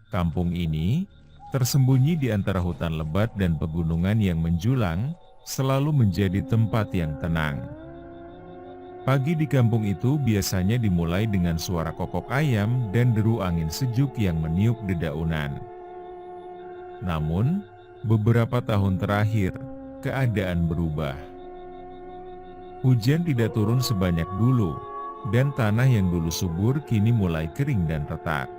Kampung ini tersembunyi di antara hutan lebat dan pegunungan yang menjulang, selalu menjadi tempat yang tenang. Pagi di kampung itu biasanya dimulai dengan suara kokok ayam dan deru angin sejuk yang meniup dedaunan. Namun, beberapa tahun terakhir, keadaan berubah. Hujan tidak turun sebanyak dulu, dan tanah yang dulu subur kini mulai kering dan retak.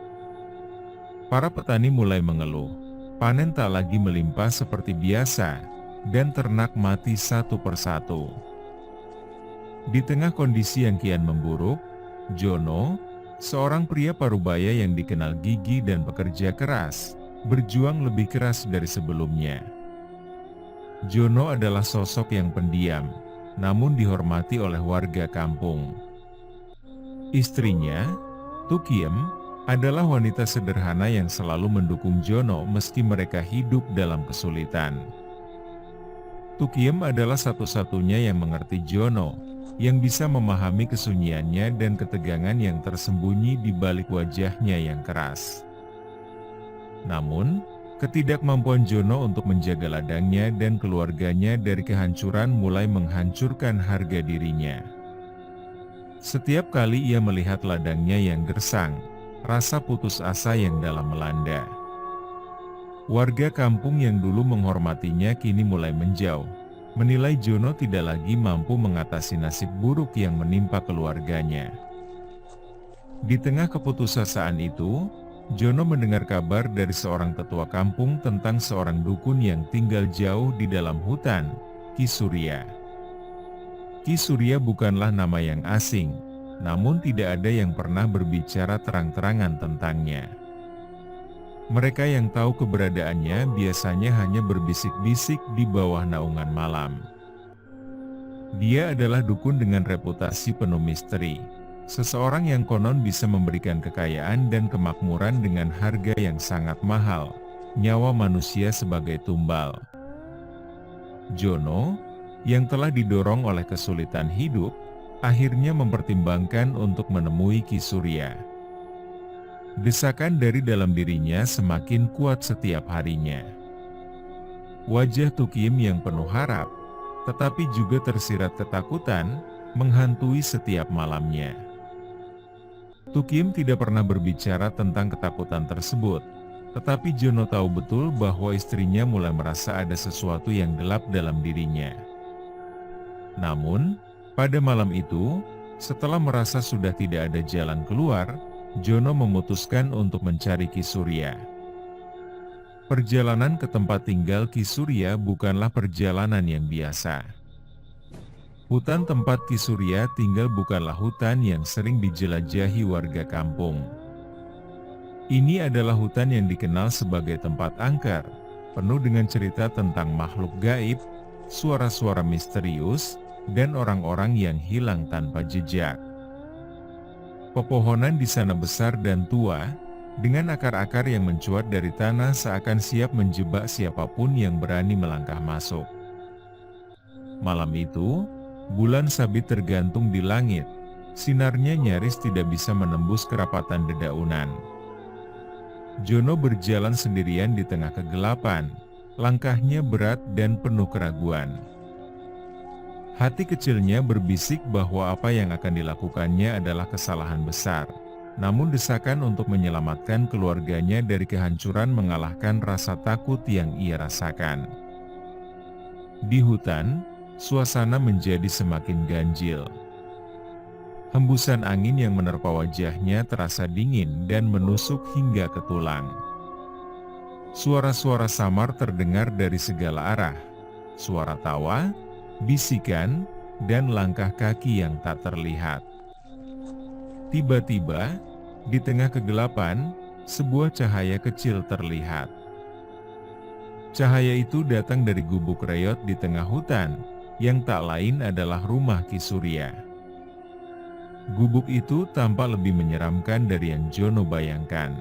Para petani mulai mengeluh, panen tak lagi melimpah seperti biasa, dan ternak mati satu persatu. Di tengah kondisi yang kian memburuk, Jono, seorang pria parubaya yang dikenal gigih dan pekerja keras, berjuang lebih keras dari sebelumnya. Jono adalah sosok yang pendiam, namun dihormati oleh warga kampung. Istrinya, Tukiem, adalah wanita sederhana yang selalu mendukung Jono meski mereka hidup dalam kesulitan. Tukiem adalah satu-satunya yang mengerti Jono, yang bisa memahami kesunyiannya dan ketegangan yang tersembunyi di balik wajahnya yang keras. Namun, ketidakmampuan Jono untuk menjaga ladangnya dan keluarganya dari kehancuran mulai menghancurkan harga dirinya. Setiap kali ia melihat ladangnya yang gersang, rasa putus asa yang dalam melanda. Warga kampung yang dulu menghormatinya kini mulai menjauh, menilai Jono tidak lagi mampu mengatasi nasib buruk yang menimpa keluarganya. Di tengah keputusasaan itu, Jono mendengar kabar dari seorang tetua kampung tentang seorang dukun yang tinggal jauh di dalam hutan, Ki Surya. Ki Surya bukanlah nama yang asing, namun tidak ada yang pernah berbicara terang-terangan tentangnya. Mereka yang tahu keberadaannya biasanya hanya berbisik-bisik di bawah naungan malam. Dia adalah dukun dengan reputasi penuh misteri, seseorang yang konon bisa memberikan kekayaan dan kemakmuran dengan harga yang sangat mahal, nyawa manusia sebagai tumbal. Jono, yang telah didorong oleh kesulitan hidup, akhirnya mempertimbangkan untuk menemui Ki Surya. Desakan dari dalam dirinya semakin kuat setiap harinya. Wajah Tukiem yang penuh harap, tetapi juga tersirat ketakutan, menghantui setiap malamnya. Tukiem tidak pernah berbicara tentang ketakutan tersebut, tetapi Jono tahu betul bahwa istrinya mulai merasa ada sesuatu yang gelap dalam dirinya. Namun, pada malam itu, setelah merasa sudah tidak ada jalan keluar, Jono memutuskan untuk mencari Ki Surya. Perjalanan ke tempat tinggal Ki Surya bukanlah perjalanan yang biasa. Hutan tempat Ki Surya tinggal bukanlah hutan yang sering dijelajahi warga kampung. Ini adalah hutan yang dikenal sebagai tempat angker, penuh dengan cerita tentang makhluk gaib, suara-suara misterius, dan orang-orang yang hilang tanpa jejak. Pepohonan di sana besar dan tua, dengan akar-akar yang mencuat dari tanah seakan siap menjebak siapapun yang berani melangkah masuk. Malam itu, bulan sabit tergantung di langit, sinarnya nyaris tidak bisa menembus kerapatan dedaunan. Jono berjalan sendirian di tengah kegelapan, langkahnya berat dan penuh keraguan. Hati kecilnya berbisik bahwa apa yang akan dilakukannya adalah kesalahan besar. Namun desakan untuk menyelamatkan keluarganya dari kehancuran mengalahkan rasa takut yang ia rasakan. Di hutan, suasana menjadi semakin ganjil. Hembusan angin yang menerpa wajahnya terasa dingin dan menusuk hingga ke tulang. Suara-suara samar terdengar dari segala arah. Suara tawa, bisikan, dan langkah kaki yang tak terlihat. Tiba-tiba, di tengah kegelapan, sebuah cahaya kecil terlihat. Cahaya itu datang dari gubuk reot di tengah hutan, yang tak lain adalah rumah Ki Surya. Gubuk itu tampak lebih menyeramkan dari yang Jono bayangkan.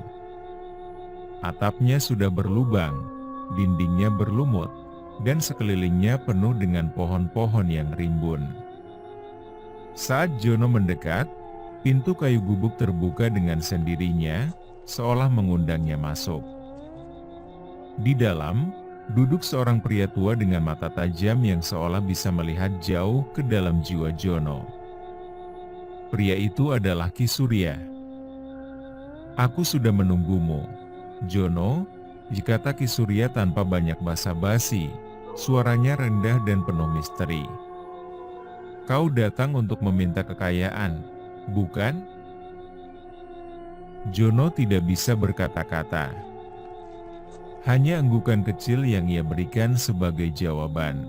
Atapnya sudah berlubang, dindingnya berlumut, dan sekelilingnya penuh dengan pohon-pohon yang rimbun. Saat Jono mendekat, Pintu kayu gubuk terbuka dengan sendirinya, seolah mengundangnya masuk. Di dalam, duduk seorang pria tua dengan mata tajam yang seolah bisa melihat jauh ke dalam jiwa Jono. Pria itu adalah Ki Surya. "Aku sudah menunggumu, Jono," kata Ki Surya tanpa banyak basa-basi, suaranya rendah dan penuh misteri. "Kau datang untuk meminta kekayaan, bukan?" Jono tidak bisa berkata-kata. Hanya anggukan kecil yang ia berikan sebagai jawaban.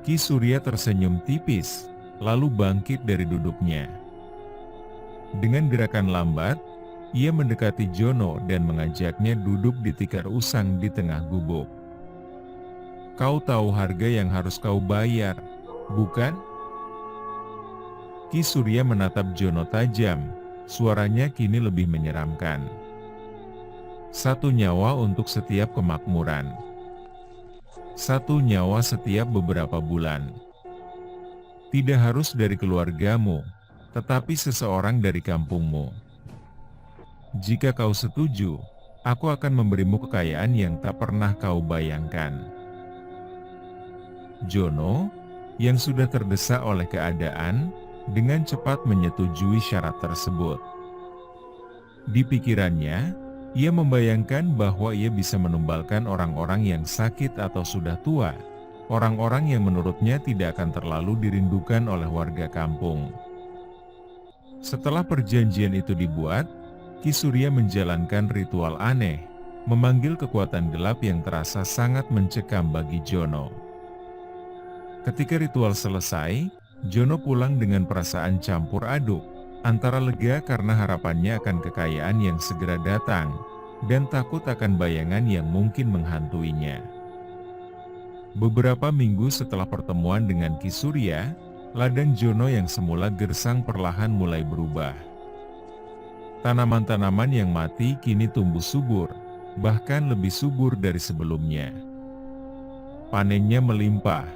Ki Surya tersenyum tipis, lalu bangkit dari duduknya. Dengan gerakan lambat, ia mendekati Jono dan mengajaknya duduk di tikar usang di tengah gubuk. "Kau tahu harga yang harus kau bayar, bukan?" Ki Surya menatap Jono tajam, suaranya kini lebih menyeramkan. "1 nyawa untuk setiap kemakmuran. 1 nyawa setiap beberapa bulan. Tidak harus dari keluargamu, tetapi seseorang dari kampungmu. Jika kau setuju, aku akan memberimu kekayaan yang tak pernah kau bayangkan." Jono, yang sudah terdesak oleh keadaan, dengan cepat menyetujui syarat tersebut. Di pikirannya, ia membayangkan bahwa ia bisa menumbalkan orang-orang yang sakit atau sudah tua, orang-orang yang menurutnya tidak akan terlalu dirindukan oleh warga kampung. Setelah perjanjian itu dibuat, Ki Surya menjalankan ritual aneh, memanggil kekuatan gelap yang terasa sangat mencekam bagi Jono. Ketika ritual selesai, Jono pulang dengan perasaan campur aduk, antara lega karena harapannya akan kekayaan yang segera datang, dan takut akan bayangan yang mungkin menghantuinya. Beberapa minggu setelah pertemuan dengan Ki Surya, ladang Jono yang semula gersang perlahan mulai berubah. Tanaman-tanaman yang mati kini tumbuh subur, bahkan lebih subur dari sebelumnya. Panennya melimpah,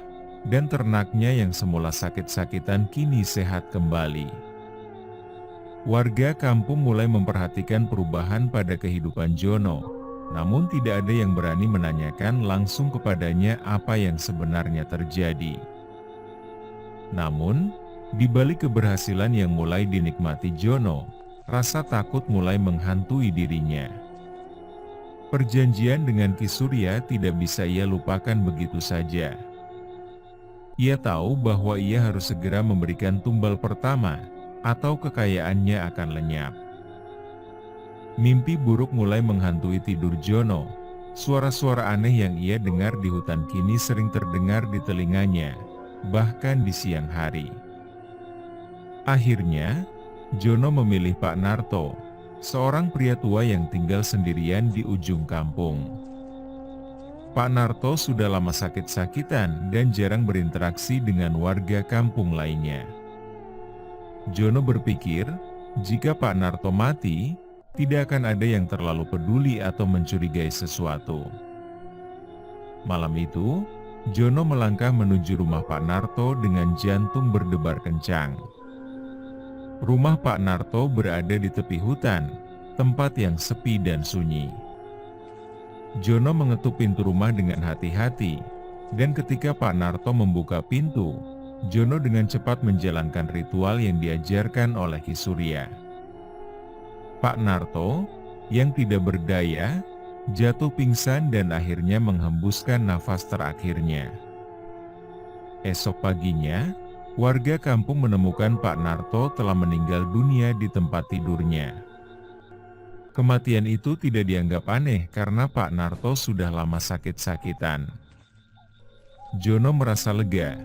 dan ternaknya yang semula sakit-sakitan kini sehat kembali. Warga kampung mulai memperhatikan perubahan pada kehidupan Jono, namun tidak ada yang berani menanyakan langsung kepadanya apa yang sebenarnya terjadi. Namun, di balik keberhasilan yang mulai dinikmati Jono, rasa takut mulai menghantui dirinya. Perjanjian dengan Ki Surya tidak bisa ia lupakan begitu saja. Ia tahu bahwa ia harus segera memberikan tumbal pertama, atau kekayaannya akan lenyap. Mimpi buruk mulai menghantui tidur Jono. Suara-suara aneh yang ia dengar di hutan kini sering terdengar di telinganya, bahkan di siang hari. Akhirnya, Jono memilih Pak Narto, seorang pria tua yang tinggal sendirian di ujung kampung. Pak Narto sudah lama sakit-sakitan dan jarang berinteraksi dengan warga kampung lainnya. Jono berpikir, jika Pak Narto mati, tidak akan ada yang terlalu peduli atau mencurigai sesuatu. Malam itu, Jono melangkah menuju rumah Pak Narto dengan jantung berdebar kencang. Rumah Pak Narto berada di tepi hutan, tempat yang sepi dan sunyi. Jono mengetuk pintu rumah dengan hati-hati, dan ketika Pak Narto membuka pintu, Jono dengan cepat menjalankan ritual yang diajarkan oleh Ki Surya. Pak Narto, yang tidak berdaya, jatuh pingsan dan akhirnya menghembuskan nafas terakhirnya. Esok paginya, warga kampung menemukan Pak Narto telah meninggal dunia di tempat tidurnya. Kematian itu tidak dianggap aneh karena Pak Narto sudah lama sakit-sakitan. Jono merasa lega,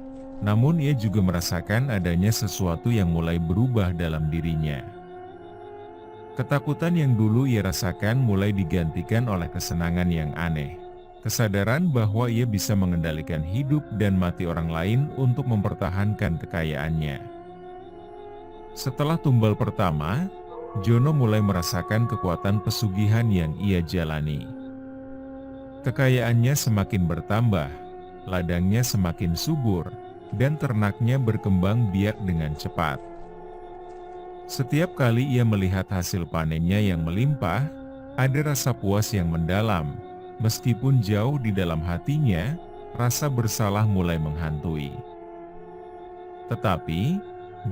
namun ia juga merasakan adanya sesuatu yang mulai berubah dalam dirinya. Ketakutan yang dulu ia rasakan mulai digantikan oleh kesenangan yang aneh. Kesadaran bahwa ia bisa mengendalikan hidup dan mati orang lain untuk mempertahankan kekayaannya. Setelah tumbal pertama, Jono mulai merasakan kekuatan pesugihan yang ia jalani. Kekayaannya semakin bertambah, ladangnya semakin subur, dan ternaknya berkembang biak dengan cepat. Setiap kali ia melihat hasil panennya yang melimpah, ada rasa puas yang mendalam. Meskipun jauh di dalam hatinya, rasa bersalah mulai menghantui. Tetapi,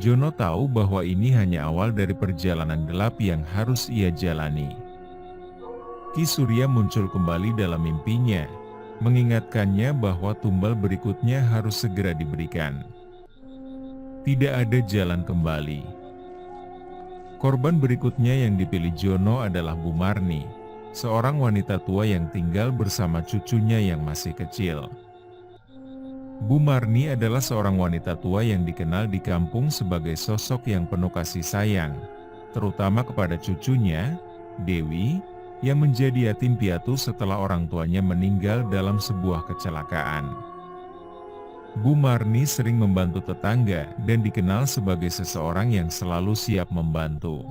Jono tahu bahwa ini hanya awal dari perjalanan gelap yang harus ia jalani. Ki Surya muncul kembali dalam mimpinya, mengingatkannya bahwa tumbal berikutnya harus segera diberikan. Tidak ada jalan kembali. Korban berikutnya yang dipilih Jono adalah Bu Marni, seorang wanita tua yang tinggal bersama cucunya yang masih kecil. Bu Marni adalah seorang wanita tua yang dikenal di kampung sebagai sosok yang penuh kasih sayang, terutama kepada cucunya, Dewi, yang menjadi yatim piatu setelah orang tuanya meninggal dalam sebuah kecelakaan. Bu Marni sering membantu tetangga dan dikenal sebagai seseorang yang selalu siap membantu.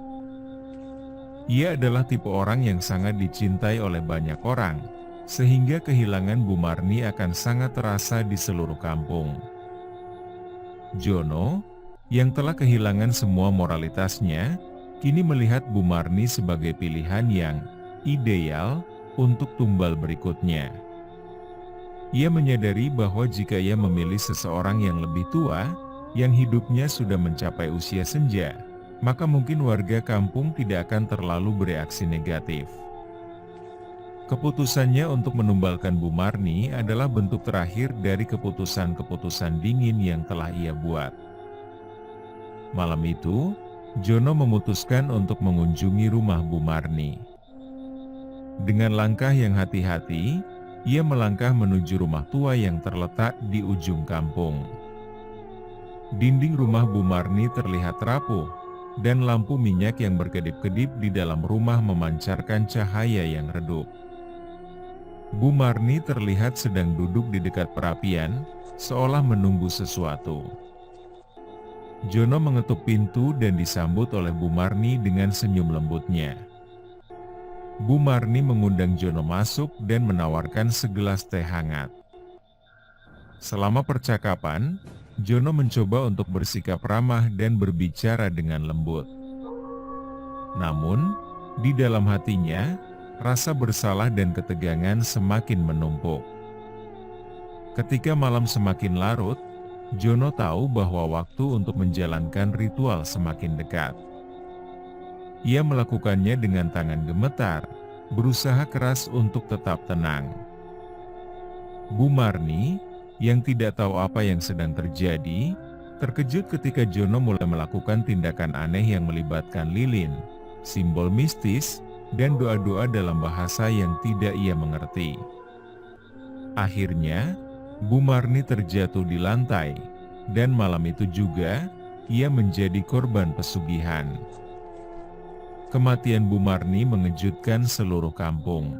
Ia adalah tipe orang yang sangat dicintai oleh banyak orang, sehingga kehilangan Bu Marni akan sangat terasa di seluruh kampung. Jono, yang telah kehilangan semua moralitasnya, kini melihat Bu Marni sebagai pilihan yang ideal untuk tumbal berikutnya. Ia menyadari bahwa jika ia memilih seseorang yang lebih tua, yang hidupnya sudah mencapai usia senja, maka mungkin warga kampung tidak akan terlalu bereaksi negatif. Keputusannya untuk menumbalkan Bu Marni adalah bentuk terakhir dari keputusan-keputusan dingin yang telah ia buat. Malam itu, Jono memutuskan untuk mengunjungi rumah Bu Marni. Dengan langkah yang hati-hati, ia melangkah menuju rumah tua yang terletak di ujung kampung. Dinding rumah Bu Marni terlihat rapuh, dan lampu minyak yang berkedip-kedip di dalam rumah memancarkan cahaya yang redup. Bu Marni terlihat sedang duduk di dekat perapian, seolah menunggu sesuatu. Jono mengetuk pintu dan disambut oleh Bu Marni dengan senyum lembutnya. Bu Marni mengundang Jono masuk dan menawarkan segelas teh hangat. Selama percakapan, Jono mencoba untuk bersikap ramah dan berbicara dengan lembut. Namun, di dalam hatinya, rasa bersalah dan ketegangan semakin menumpuk. Ketika malam semakin larut, Jono tahu bahwa waktu untuk menjalankan ritual semakin dekat. Ia melakukannya dengan tangan gemetar, berusaha keras untuk tetap tenang. Bu Marni, yang tidak tahu apa yang sedang terjadi, terkejut ketika Jono mulai melakukan tindakan aneh yang melibatkan lilin, simbol mistis, dan doa-doa dalam bahasa yang tidak ia mengerti. Akhirnya, Bu Marni terjatuh di lantai, dan malam itu juga, ia menjadi korban pesugihan. Kematian Bu Marni mengejutkan seluruh kampung.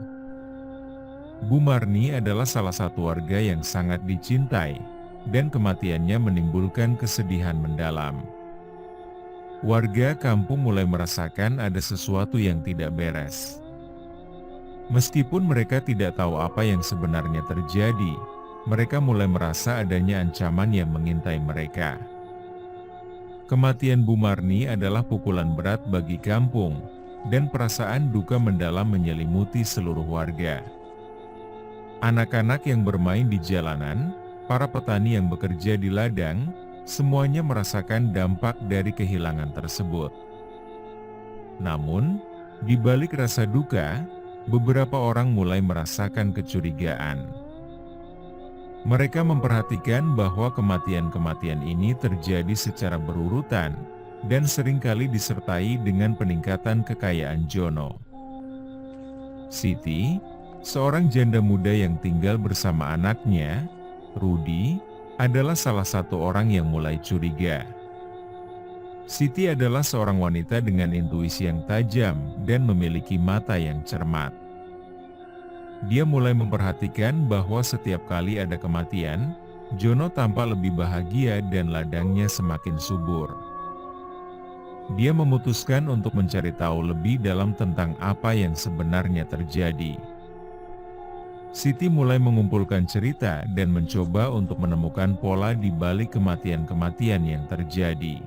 Bu Marni adalah salah satu warga yang sangat dicintai, dan kematiannya menimbulkan kesedihan mendalam. Warga kampung mulai merasakan ada sesuatu yang tidak beres. Meskipun mereka tidak tahu apa yang sebenarnya terjadi, mereka mulai merasa adanya ancaman yang mengintai mereka. Kematian Bu Marni adalah pukulan berat bagi kampung, dan perasaan duka mendalam menyelimuti seluruh warga. Anak-anak yang bermain di jalanan, para petani yang bekerja di ladang, semuanya merasakan dampak dari kehilangan tersebut. Namun, di balik rasa duka, beberapa orang mulai merasakan kecurigaan. Mereka memperhatikan bahwa kematian-kematian ini terjadi secara berurutan, dan seringkali disertai dengan peningkatan kekayaan Jono. Siti, seorang janda muda yang tinggal bersama anaknya, Rudi, adalah salah satu orang yang mulai curiga. Siti adalah seorang wanita dengan intuisi yang tajam dan memiliki mata yang cermat. Dia mulai memperhatikan bahwa setiap kali ada kematian, Jono tampak lebih bahagia dan ladangnya semakin subur. Dia memutuskan untuk mencari tahu lebih dalam tentang apa yang sebenarnya terjadi. Siti mulai mengumpulkan cerita dan mencoba untuk menemukan pola di balik kematian-kematian yang terjadi.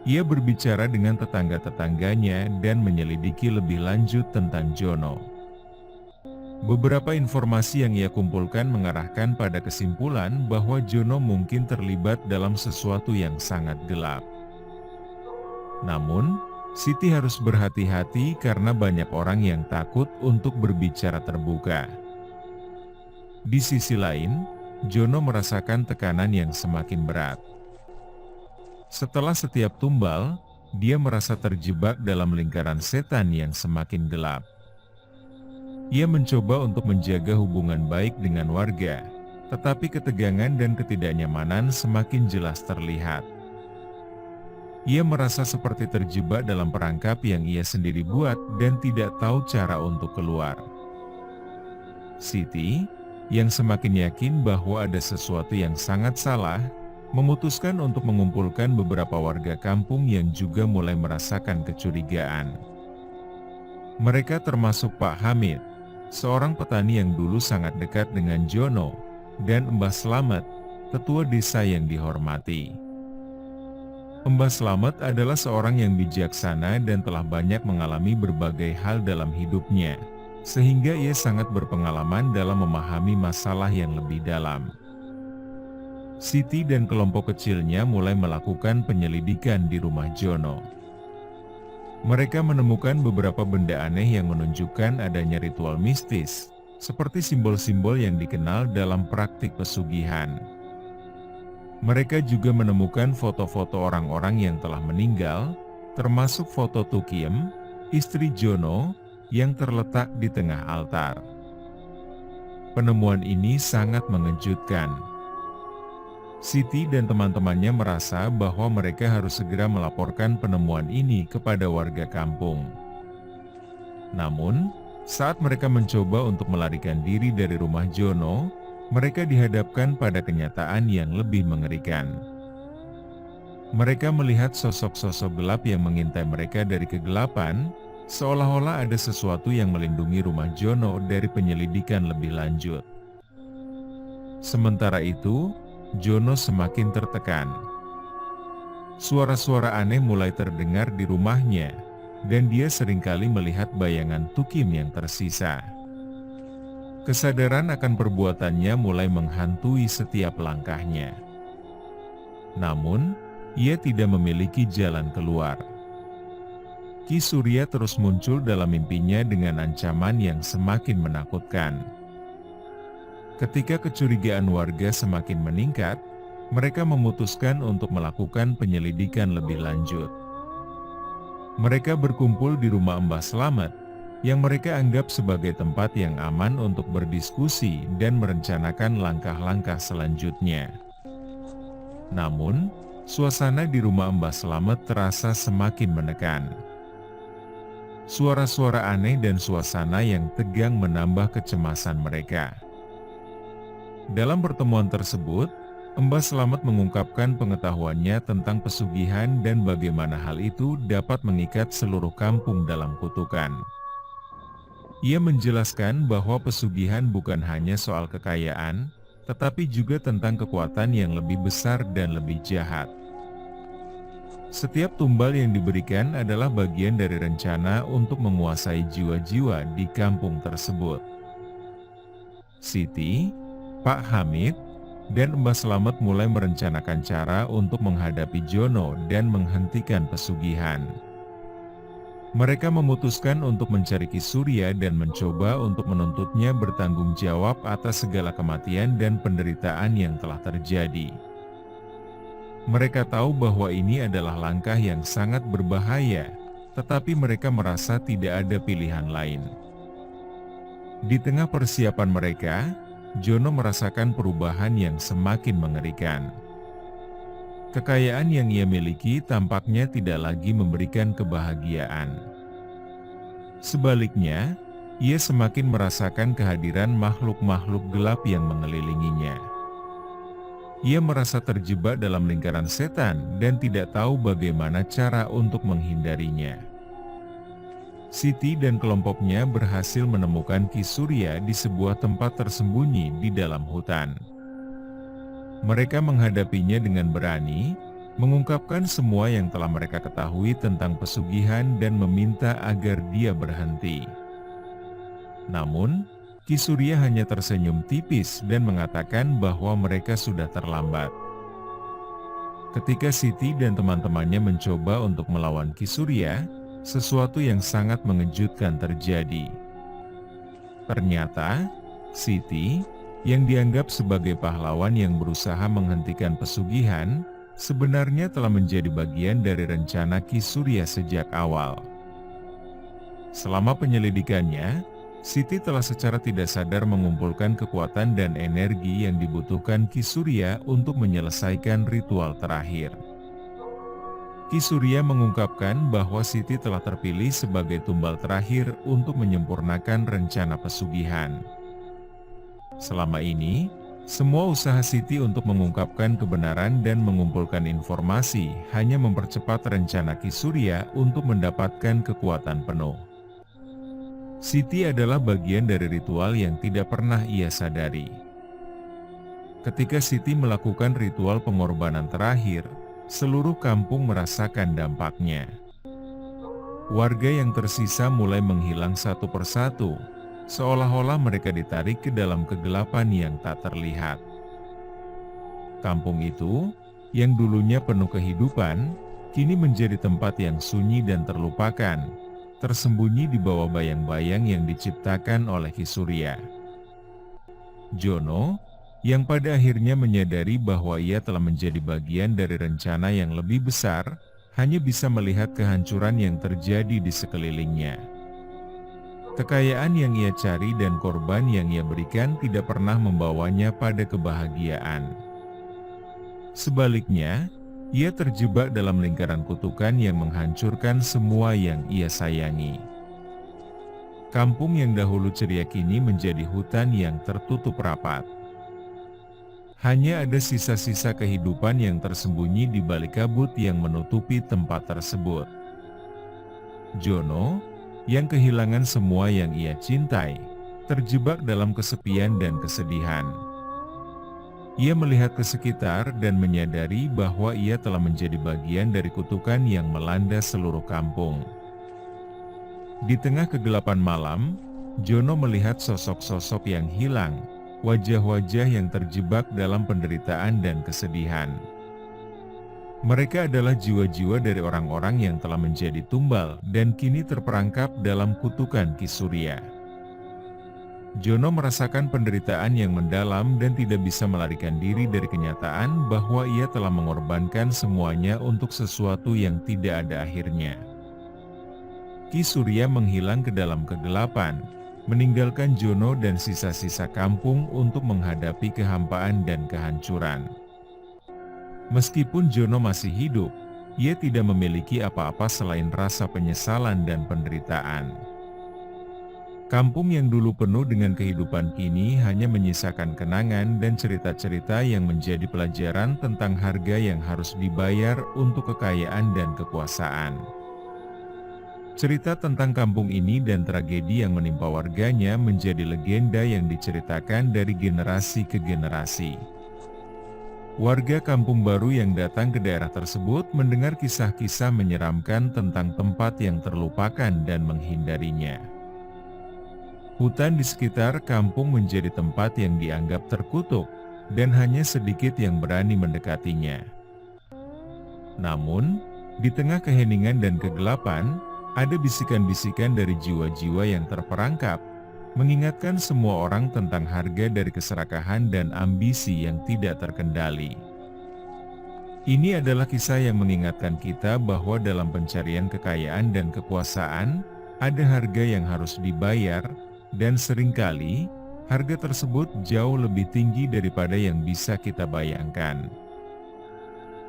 Ia berbicara dengan tetangga-tetangganya dan menyelidiki lebih lanjut tentang Jono. Beberapa informasi yang ia kumpulkan mengarahkan pada kesimpulan bahwa Jono mungkin terlibat dalam sesuatu yang sangat gelap. Namun, Siti harus berhati-hati karena banyak orang yang takut untuk berbicara terbuka. Di sisi lain, Jono merasakan tekanan yang semakin berat. Setelah setiap tumbal, dia merasa terjebak dalam lingkaran setan yang semakin gelap. Ia mencoba untuk menjaga hubungan baik dengan warga, tetapi ketegangan dan ketidaknyamanan semakin jelas terlihat. Ia merasa seperti terjebak dalam perangkap yang ia sendiri buat dan tidak tahu cara untuk keluar. Siti, yang semakin yakin bahwa ada sesuatu yang sangat salah, memutuskan untuk mengumpulkan beberapa warga kampung yang juga mulai merasakan kecurigaan. Mereka termasuk Pak Hamid, seorang petani yang dulu sangat dekat dengan Jono, dan Mbah Slamet, tetua desa yang dihormati. Mbah Slamet adalah seorang yang bijaksana dan telah banyak mengalami berbagai hal dalam hidupnya, sehingga ia sangat berpengalaman dalam memahami masalah yang lebih dalam. Siti dan kelompok kecilnya mulai melakukan penyelidikan di rumah Jono. Mereka menemukan beberapa benda aneh yang menunjukkan adanya ritual mistis, seperti simbol-simbol yang dikenal dalam praktik pesugihan. Mereka juga menemukan foto-foto orang-orang yang telah meninggal, termasuk foto Tukiem, istri Jono, yang terletak di tengah altar. Penemuan ini sangat mengejutkan. Siti dan teman-temannya merasa bahwa mereka harus segera melaporkan penemuan ini kepada warga kampung. Namun, saat mereka mencoba untuk melarikan diri dari rumah Jono, mereka dihadapkan pada kenyataan yang lebih mengerikan. Mereka melihat sosok-sosok gelap yang mengintai mereka dari kegelapan, seolah-olah ada sesuatu yang melindungi rumah Jono dari penyelidikan lebih lanjut. Sementara itu, Jono semakin tertekan. Suara-suara aneh mulai terdengar di rumahnya, dan dia seringkali melihat bayangan Tukim yang tersisa. Kesadaran akan perbuatannya mulai menghantui setiap langkahnya. Namun, ia tidak memiliki jalan keluar. Ki Surya terus muncul dalam mimpinya dengan ancaman yang semakin menakutkan. Ketika kecurigaan warga semakin meningkat, mereka memutuskan untuk melakukan penyelidikan lebih lanjut. Mereka berkumpul di rumah Mbah Slamet, yang mereka anggap sebagai tempat yang aman untuk berdiskusi dan merencanakan langkah-langkah selanjutnya. Namun, suasana di rumah Mbah Slamet terasa semakin menekan. Suara-suara aneh dan suasana yang tegang menambah kecemasan mereka. Dalam pertemuan tersebut, Mbah Slamet mengungkapkan pengetahuannya tentang pesugihan dan bagaimana hal itu dapat mengikat seluruh kampung dalam kutukan. Ia menjelaskan bahwa pesugihan bukan hanya soal kekayaan, tetapi juga tentang kekuatan yang lebih besar dan lebih jahat. Setiap tumbal yang diberikan adalah bagian dari rencana untuk menguasai jiwa-jiwa di kampung tersebut. Siti, Pak Hamid, dan Mbah Slamet mulai merencanakan cara untuk menghadapi Jono dan menghentikan pesugihan. Mereka memutuskan untuk mencari Ki Surya dan mencoba untuk menuntutnya bertanggung jawab atas segala kematian dan penderitaan yang telah terjadi. Mereka tahu bahwa ini adalah langkah yang sangat berbahaya, tetapi mereka merasa tidak ada pilihan lain. Di tengah persiapan mereka, Jono merasakan perubahan yang semakin mengerikan. Kekayaan yang ia miliki tampaknya tidak lagi memberikan kebahagiaan. Sebaliknya, ia semakin merasakan kehadiran makhluk-makhluk gelap yang mengelilinginya. Ia merasa terjebak dalam lingkaran setan dan tidak tahu bagaimana cara untuk menghindarinya. Siti dan kelompoknya berhasil menemukan Ki Surya di sebuah tempat tersembunyi di dalam hutan. Mereka menghadapinya dengan berani, mengungkapkan semua yang telah mereka ketahui tentang pesugihan dan meminta agar dia berhenti. Namun, Ki Surya hanya tersenyum tipis dan mengatakan bahwa mereka sudah terlambat. Ketika Siti dan teman-temannya mencoba untuk melawan Ki Surya, sesuatu yang sangat mengejutkan terjadi. Ternyata, Siti, yang dianggap sebagai pahlawan yang berusaha menghentikan pesugihan, sebenarnya telah menjadi bagian dari rencana Ki Surya sejak awal. Selama penyelidikannya, Siti telah secara tidak sadar mengumpulkan kekuatan dan energi yang dibutuhkan Ki Surya untuk menyelesaikan ritual terakhir. Ki Surya mengungkapkan bahwa Siti telah terpilih sebagai tumbal terakhir untuk menyempurnakan rencana pesugihan. Selama ini, semua usaha Siti untuk mengungkapkan kebenaran dan mengumpulkan informasi hanya mempercepat rencana Ki Surya untuk mendapatkan kekuatan penuh. Siti adalah bagian dari ritual yang tidak pernah ia sadari. Ketika Siti melakukan ritual pengorbanan terakhir, seluruh kampung merasakan dampaknya. Warga yang tersisa mulai menghilang satu persatu, seolah-olah mereka ditarik ke dalam kegelapan yang tak terlihat. Kampung itu, yang dulunya penuh kehidupan, kini menjadi tempat yang sunyi dan terlupakan, tersembunyi di bawah bayang-bayang yang diciptakan oleh Ki Surya. Jono, yang pada akhirnya menyadari bahwa ia telah menjadi bagian dari rencana yang lebih besar, hanya bisa melihat kehancuran yang terjadi di sekelilingnya. Kekayaan yang ia cari dan korban yang ia berikan tidak pernah membawanya pada kebahagiaan. Sebaliknya, ia terjebak dalam lingkaran kutukan yang menghancurkan semua yang ia sayangi. Kampung yang dahulu ceria kini menjadi hutan yang tertutup rapat. Hanya ada sisa-sisa kehidupan yang tersembunyi di balik kabut yang menutupi tempat tersebut. Jono, yang kehilangan semua yang ia cintai, terjebak dalam kesepian dan kesedihan. Ia melihat ke sekitar dan menyadari bahwa ia telah menjadi bagian dari kutukan yang melanda seluruh kampung. Di tengah kegelapan malam, Jono melihat sosok-sosok yang hilang, wajah-wajah yang terjebak dalam penderitaan dan kesedihan. Mereka adalah jiwa-jiwa dari orang-orang yang telah menjadi tumbal dan kini terperangkap dalam kutukan Ki Surya. Jono merasakan penderitaan yang mendalam dan tidak bisa melarikan diri dari kenyataan bahwa ia telah mengorbankan semuanya untuk sesuatu yang tidak ada akhirnya. Ki Surya menghilang ke dalam kegelapan, meninggalkan Jono dan sisa-sisa kampung untuk menghadapi kehampaan dan kehancuran. Meskipun Jono masih hidup, ia tidak memiliki apa-apa selain rasa penyesalan dan penderitaan. Kampung yang dulu penuh dengan kehidupan kini hanya menyisakan kenangan dan cerita-cerita yang menjadi pelajaran tentang harga yang harus dibayar untuk kekayaan dan kekuasaan. Cerita tentang kampung ini dan tragedi yang menimpa warganya menjadi legenda yang diceritakan dari generasi ke generasi. Warga kampung baru yang datang ke daerah tersebut mendengar kisah-kisah menyeramkan tentang tempat yang terlupakan dan menghindarinya. Hutan di sekitar kampung menjadi tempat yang dianggap terkutuk, dan hanya sedikit yang berani mendekatinya. Namun, di tengah keheningan dan kegelapan, ada bisikan-bisikan dari jiwa-jiwa yang terperangkap, mengingatkan semua orang tentang harga dari keserakahan dan ambisi yang tidak terkendali. Ini adalah kisah yang mengingatkan kita bahwa dalam pencarian kekayaan dan kekuasaan, ada harga yang harus dibayar, dan seringkali, harga tersebut jauh lebih tinggi daripada yang bisa kita bayangkan.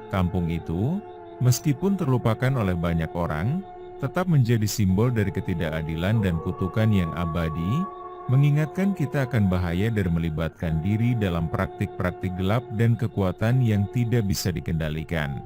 Kampung itu, meskipun terlupakan oleh banyak orang, tetap menjadi simbol dari ketidakadilan dan kutukan yang abadi, mengingatkan kita akan bahaya dari melibatkan diri dalam praktik-praktik gelap dan kekuatan yang tidak bisa dikendalikan.